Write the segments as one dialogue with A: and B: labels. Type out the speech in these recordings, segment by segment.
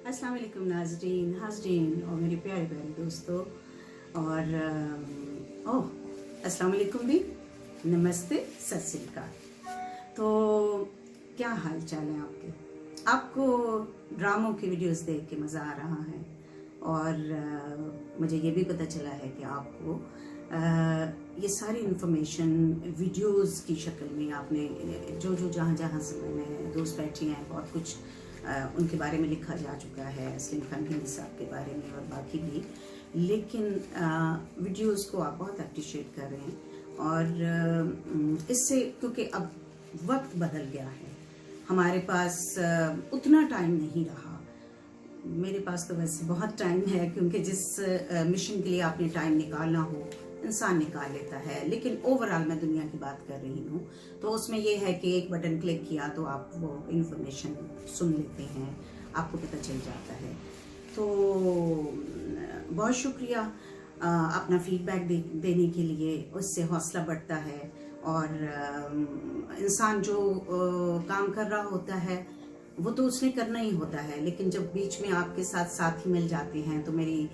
A: अस्सलाम वालेकुम नाज़रीन हाज़रीन और मेरे प्यारे प्यारे दोस्तों और अस्सलाम वालेकुम भी, नमस्ते, सत श्री अकाल। तो क्या हाल चाल है आपको ड्रामों की वीडियोस देख के मज़ा आ रहा है और मुझे ये भी पता चला है कि आपको ये सारी इन्फॉर्मेशन वीडियोस की शक्ल में आपने जो जहाँ से मैंने दोस्त बैठे हैं बहुत कुछ उनके बारे में लिखा जा चुका है, असलीम खान हिंदी साहब के बारे में और बाकी भी, लेकिन वीडियोस को आप बहुत अप्रिशिएट कर रहे हैं और इससे क्योंकि अब वक्त बदल गया है, हमारे पास उतना टाइम नहीं रहा। मेरे पास तो वैसे बहुत टाइम है क्योंकि जिस मिशन के लिए आपने टाइम निकालना हो इंसान निकाल लेता है, लेकिन ओवरऑल मैं दुनिया की बात कर रही हूँ तो उसमें यह है कि एक बटन क्लिक किया तो आप वो इन्फॉर्मेशन सुन लेते हैं, आपको पता चल जाता है। तो बहुत शुक्रिया अपना फीडबैक देने के लिए, उससे हौसला बढ़ता है और इंसान जो काम कर रहा होता है वो तो उसने करना ही होता है, लेकिन जब बीच में आपके साथ साथी मिल जाते हैं तो मेरी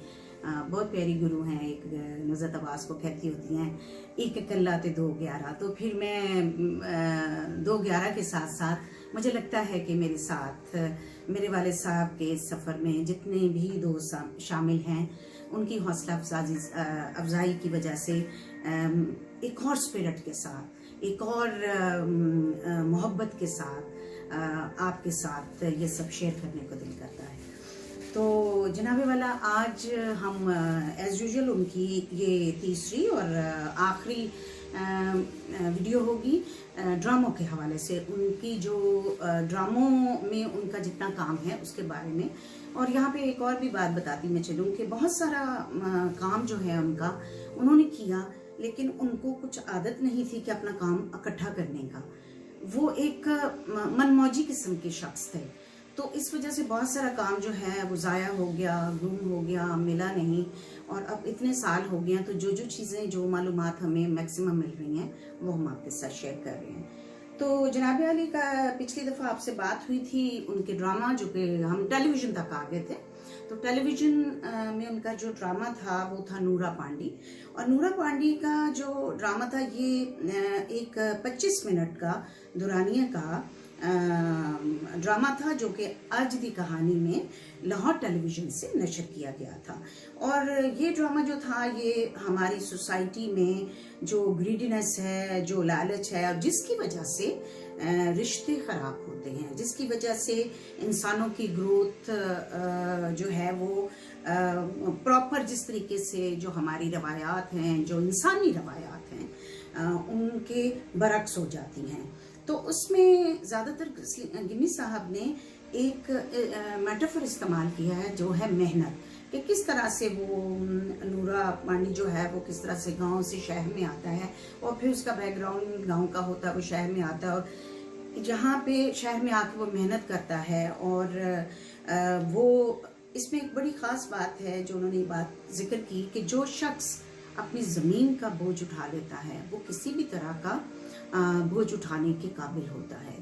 A: बहुत प्यारी गुरु हैं एक नुज़रत अब्बास, को कहती होती हैं एक इकल्ला ते 2-11। तो फिर मैं 2-11 के साथ साथ मुझे लगता है कि मेरे साथ मेरे वाले साहब के सफ़र में जितने भी दोस्त शामिल हैं उनकी हौसला अफजाई की वजह से एक और स्पिरिट के साथ, एक और मोहब्बत के साथ आपके साथ ये सब शेयर करने को दिल करता है। तो जनाबे वाला आज हम एज़ यूजुअल उनकी ये तीसरी और आखिरी वीडियो होगी ड्रामों के हवाले से, उनकी जो ड्रामों में उनका जितना काम है उसके बारे में। और यहाँ पे एक और भी बात बताती मैं चलूँ कि बहुत सारा काम जो है उनका उन्होंने किया, लेकिन उनको कुछ आदत नहीं थी कि अपना काम इकट्ठा करने का। वो एक मनमौजी किस्म के शख्स थे, तो इस वजह से बहुत सारा काम जो है वो ज़ाया हो गया, गुम हो गया, मिला नहीं। और अब इतने साल हो गए हैं तो जो चीज़ें जो मालूमात हमें मैक्सिमम मिल रही हैं वो हम आपके साथ शेयर कर रहे हैं। तो जनाब अली का पिछली दफ़ा आपसे बात हुई थी उनके ड्रामा जो कि हम टेलीविज़न तक आ गए थे, तो टेलीविज़न में उनका जो ड्रामा था वो था नूरा पांडी। और नूरा पांडी का जो ड्रामा था ये एक 25 मिनट का दुरानिया का ड्रामा था जो कि आज दी कहानी में लाहौर टेलीविज़न से नशर किया गया था। और ये ड्रामा जो था ये हमारी सोसाइटी में जो ग्रीडीनेस है, जो लालच है और जिसकी वजह से रिश्ते ख़राब होते हैं, जिसकी वजह से इंसानों की ग्रोथ जो है वो प्रॉपर जिस तरीके से जो हमारी रवायात हैं, जो इंसानी रवायात हैं उनके बरक्स हो जाती हैं। तो उसमें ज़्यादातर गिमी साहब ने एक मेटाफर इस्तेमाल किया है जो है मेहनत, कि किस तरह से वो नूरा पांडी जो है वो किस तरह से गांव से शहर में आता है और फिर उसका बैकग्राउंड गांव का होता है, वो शहर में आता है और जहाँ पे शहर में आके वो मेहनत करता है। और वो इसमें एक बड़ी ख़ास बात है जो उन्होंने बात जिक्र की कि जो शख्स अपनी ज़मीन का बोझ उठा लेता है वो किसी भी तरह का बोझ उठाने के काबिल होता है।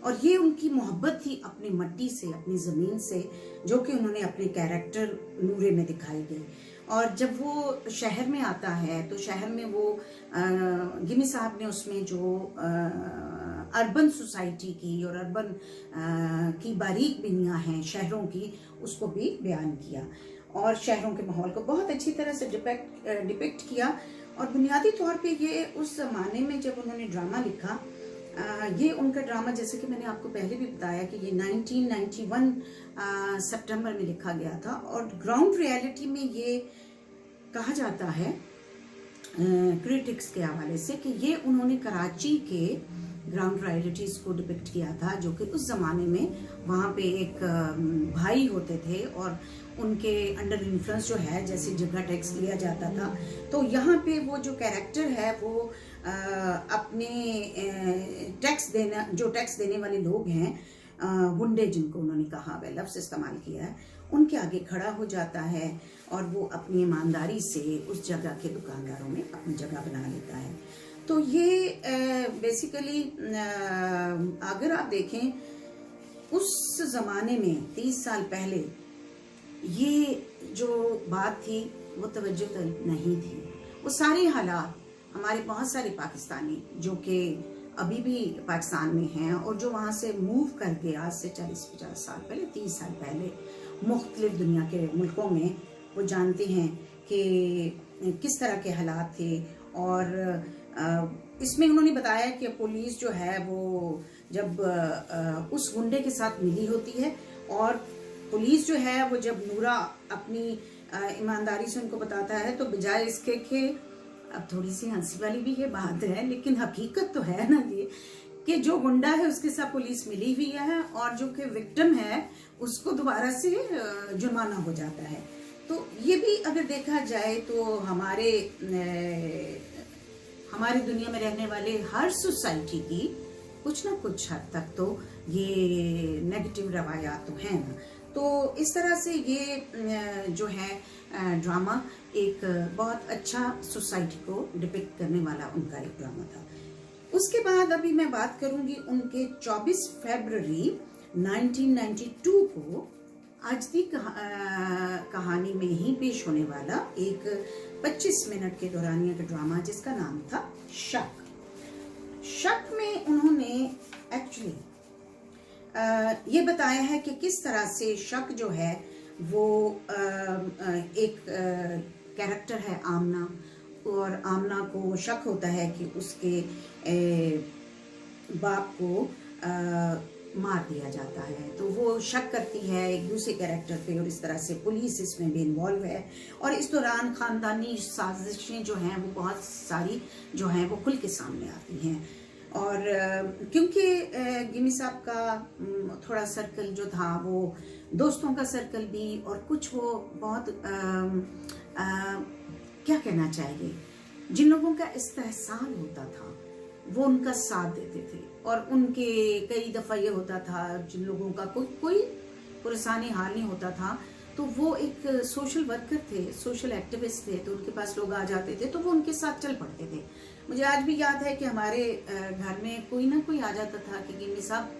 A: और ये उनकी मोहब्बत थी अपनी मट्टी से, अपनी ज़मीन से, जो कि उन्होंने अपने कैरेक्टर नूरे में दिखाई गई। और जब वो शहर में आता है तो शहर में वो गिमी साहब ने उसमें जो अर्बन सोसाइटी की और अर्बन की बारीक बिनियाँ हैं शहरों की, उसको भी बयान किया और शहरों के माहौल को बहुत अच्छी तरह से डिपिक्ट किया। और बुनियादी तौर पे ये उस ज़माने में जब उन्होंने ड्रामा लिखा, ये उनका ड्रामा जैसे कि मैंने आपको पहले भी बताया कि ये 1991 सितंबर में लिखा गया था। और ग्राउंड रियलिटी में ये कहा जाता है क्रिटिक्स के हवाले से कि ये उन्होंने कराची के ग्राउंड रियलिटीज़ को डिपिक्ट किया था, जो कि उस ज़माने में वहाँ पे एक भाई होते थे और उनके अंडर इन्फ्लुएंस जो है जैसे जगह टैक्स लिया जाता था, तो यहाँ पे वो जो कैरेक्टर है वो अपने टैक्स देने वाले लोग हैं, गुंडे जिनको उन्होंने कहा वह लफ्ज़ इस्तेमाल किया है, उनके आगे खड़ा हो जाता है और वो अपनी ईमानदारी से उस जगह के दुकानदारों में अपनी जगह बना लेता है। तो ये बेसिकली अगर आप देखें उस ज़माने में 30 साल पहले ये जो बात थी वो तवज्जो नहीं थी। वो सारे हालात हमारे बहुत सारे पाकिस्तानी जो कि अभी भी पाकिस्तान में हैं और जो वहाँ से मूव करके आज से 40-50 साल पहले, 30 साल पहले मुख्तलिफ दुनिया के मुल्कों में, वो जानते हैं कि किस तरह के हालात थे। और इसमें उन्होंने बताया कि पुलिस जो है वो जब उस गुंडे के साथ मिली होती है और पुलिस जो है वो जब नूरा अपनी ईमानदारी से उनको बताता है तो बजाय इसके कि, अब थोड़ी सी हंसी वाली भी ये बात है लेकिन हकीकत तो है ना ये, कि जो गुंडा है उसके साथ पुलिस मिली हुई है और जो कि विक्टिम है उसको दोबारा से जुर्माना हो जाता है। तो ये भी अगर देखा जाए तो हमारी दुनिया में रहने वाले हर सोसाइटी की कुछ ना कुछ हद तक तो ये नेगेटिव रवायात तो हैं ना। तो इस तरह से ये जो है ड्रामा एक बहुत अच्छा सोसाइटी को डिपिक्ट करने वाला उनका एक ड्रामा था। उसके बाद अभी मैं बात करूंगी उनके 24 फरवरी 1992 को आज की कहानी में ही पेश होने वाला एक 25 मिनट के दौरानिया का ड्रामा जिसका नाम था शक। शक में उन्होंने एक्चुअली ये बताया है कि किस तरह से शक जो है वो एक कैरेक्टर है आमना, और आमना को शक होता है कि उसके बाप को मार दिया जाता है। तो वो शक करती है एक दूसरे कैरेक्टर पे और इस तरह से पुलिस इसमें भी इन्वॉल्व है। और इस दौरान खानदानी साजिशें जो हैं वो बहुत सारी जो हैं वो खुल के सामने आती हैं। और क्योंकि गिमी साहब का थोड़ा सर्कल जो था वो दोस्तों का सर्कल भी और कुछ वो बहुत क्या कहना चाहिए, जिन लोगों का इस्तेहसाल होता था वो उनका साथ देते थे। और उनके कई दफ़ा ये होता था जिन लोगों का कोई पुरसानी हाल नहीं होता था तो वो एक सोशल वर्कर थे, सोशल एक्टिविस्ट थे, तो उनके पास लोग आ जाते थे तो वो उनके साथ चल पड़ते थे। मुझे आज भी याद है कि हमारे घर में कोई ना कोई आ जाता था कि गिमी साहब,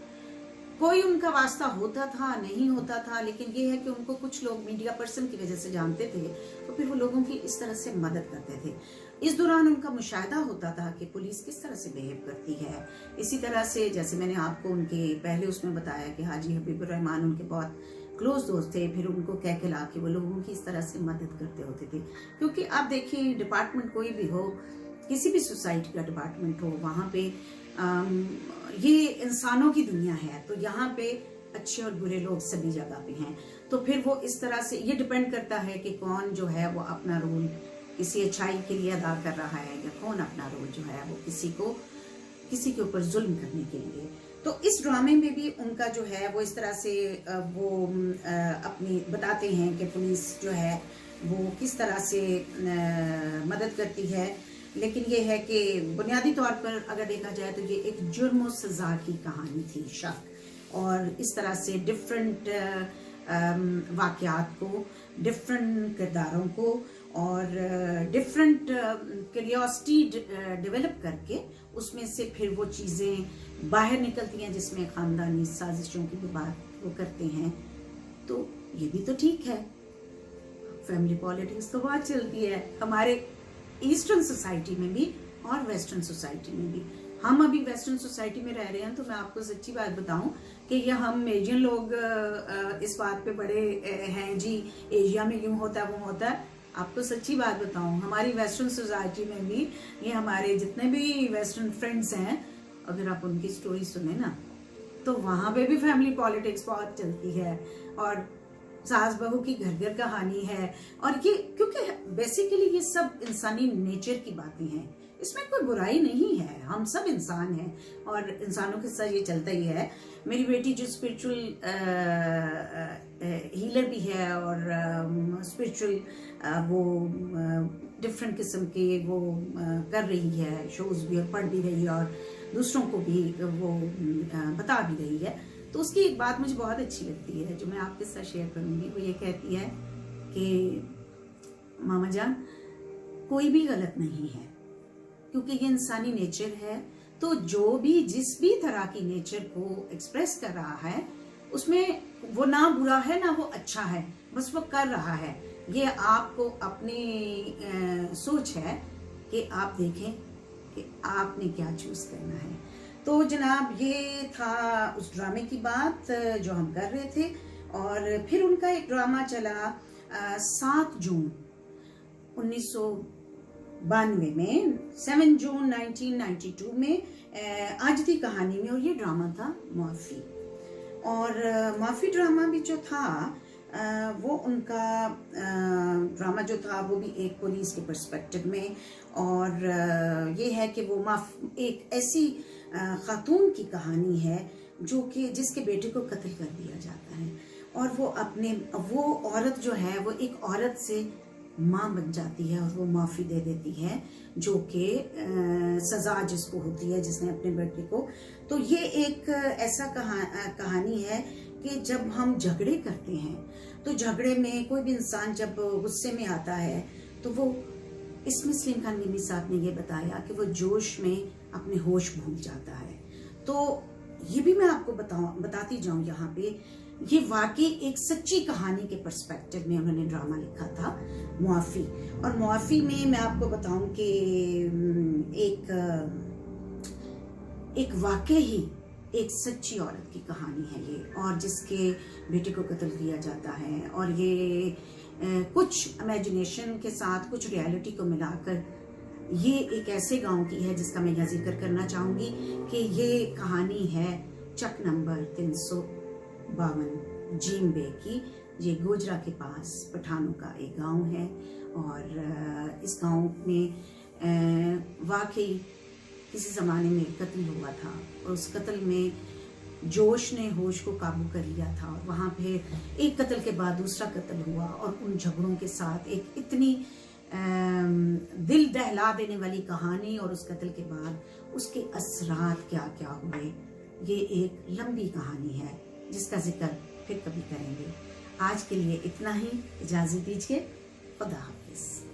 A: कोई उनका वास्ता होता था नहीं होता था, लेकिन ये है कि उनको कुछ लोग मीडिया पर्सन की वजह से जानते थे तो फिर वो लोगों की इस तरह से मदद करते थे। इस दौरान उनका मुशाहिदा होता था कि पुलिस किस तरह से बिहेव करती है। इसी तरह से जैसे मैंने आपको उनके पहले उसमें बताया कि हाजी हबीबुर रहमान उनके बहुत क्लोज दोस्त थे, फिर उनको कह के ला के वो लोगों की इस तरह से मदद करते होते थे। क्योंकि आप देखिए डिपार्टमेंट कोई भी हो, किसी भी सोसाइटी का डिपार्टमेंट हो, वहाँ पे ये इंसानों की दुनिया है तो यहाँ पे अच्छे और बुरे लोग सभी जगह पे हैं। तो फिर वो इस तरह से ये डिपेंड करता है कि कौन जो है वो अपना रोल किसी अच्छाई के लिए अदा कर रहा है या कौन अपना रोल जो है वो किसी के ऊपर जुल्म करने के लिए। तो इस ड्रामे में भी उनका जो है वो इस तरह से वो अपनी बताते हैं कि पुलिस जो है वो किस तरह से मदद करती है। लेकिन ये है कि बुनियादी तौर पर अगर देखा जाए तो ये एक जुर्म और सजा की कहानी थी शक। और इस तरह से डिफरेंट वाक़यात को, डिफरेंट किरदारों को और डिफरेंट क्यूरियोसिटी डेवलप करके उसमें से फिर वो चीज़ें बाहर निकलती हैं जिसमें ख़ानदानी साजिशों की भी बात वो करते हैं। तो ये भी तो ठीक है, फैमिली पॉलिटिक्स तो बहुत चलती है हमारे ईस्टर्न सोसाइटी में भी और वेस्टर्न सोसाइटी में भी। हम अभी वेस्टर्न सोसाइटी में रह रहे हैं तो मैं आपको सच्ची बात बताऊं कि ये हम एशियन लोग इस बात पे बड़े हैं जी, एशिया में यूं होता है वो होता है। आपको सच्ची बात बताऊं हमारी वेस्टर्न सोसाइटी में भी ये हमारे जितने भी वेस्टर्न फ्रेंड्स हैं, अगर आप उनकी स्टोरी सुने ना तो वहाँ पे भी फैमिली पॉलिटिक्स बहुत चलती है और सास बहू की घर घर कहानी है। और ये क्योंकि बेसिकली ये सब इंसानी नेचर की बातें हैं, इसमें कोई बुराई नहीं है, हम सब इंसान हैं और इंसानों के साथ ये चलता ही है। मेरी बेटी जो स्पिरिचुअल हीलर भी है और स्पिरिचुअल वो डिफरेंट किस्म के वो कर रही है शोज भी और पढ़ भी रही है और दूसरों को भी वो बता भी रही है। तो उसकी एक बात मुझे बहुत अच्छी लगती है जो मैं आपके साथ शेयर करूंगी। वो ये कहती है कि मामा जान कोई भी गलत नहीं है क्योंकि ये इंसानी नेचर है। तो जो भी जिस भी तरह की नेचर को एक्सप्रेस कर रहा है उसमें वो ना बुरा है ना वो अच्छा है, बस वो कर रहा है। ये आपको अपनी सोच है कि आप देखें कि आपने क्या चूज करना है। तो जनाब ये था उस ड्रामे की बात जो हम कर रहे थे। और फिर उनका एक ड्रामा चला 7 जून 1992 में, 7 जून 1992 में आज दी कहानी में, और ये ड्रामा था मॉर्फी। और मॉर्फी ड्रामा भी जो था वो उनका ड्रामा जो था वो भी एक पुलिस के पर्सपेक्टिव में। और ये है कि वो एक ऐसी खातून की कहानी है जो कि जिसके बेटे को कत्ल कर दिया जाता है, और वो औरत जो है वो एक औरत से माँ बन जाती है और वो माफ़ी दे देती है, जो कि सज़ा जिसको होती है जिसने अपने बेटे को। तो ये एक ऐसा कहानी है कि जब हम झगड़े करते हैं तो झगड़े में कोई भी इंसान जब गुस्से में आता है तो वो, इसमें सलीम खान मिमी साहब ने ये बताया कि वो जोश में अपने होश भूल जाता है। तो ये भी मैं आपको बताती जाऊं यहाँ पे, ये वाकई एक सच्ची कहानी के पर्सपेक्टिव में उन्होंने ड्रामा लिखा था मुआफ़ी। और मुआफ़ी में मैं आपको बताऊं कि एक वाकई ही एक सच्ची औरत की कहानी है ये, और जिसके बेटे को कत्ल किया जाता है। और ये कुछ इमेजिनेशन के साथ कुछ रियलिटी को मिलाकर ये एक ऐसे गांव की है जिसका मैं यहाँ जिक्र करना चाहूँगी कि ये कहानी है चक नंबर 352 जीम बे की। ये गोजरा के पास पठानों का एक गांव है। और इस गांव में वाकई किसी ज़माने में कत्ल हुआ था, और उस कत्ल में जोश ने होश को काबू कर लिया था। और वहाँ पे एक कत्ल के बाद दूसरा कत्ल हुआ, और उन झगड़ों के साथ एक इतनी दिल दहला देने वाली कहानी, और उस कत्ल के बाद उसके असरात क्या क्या हुए। ये एक लंबी कहानी है जिसका जिक्र फिर कभी करेंगे। आज के लिए इतना ही, इजाज़त दीजिए। खुदा हाफिज़।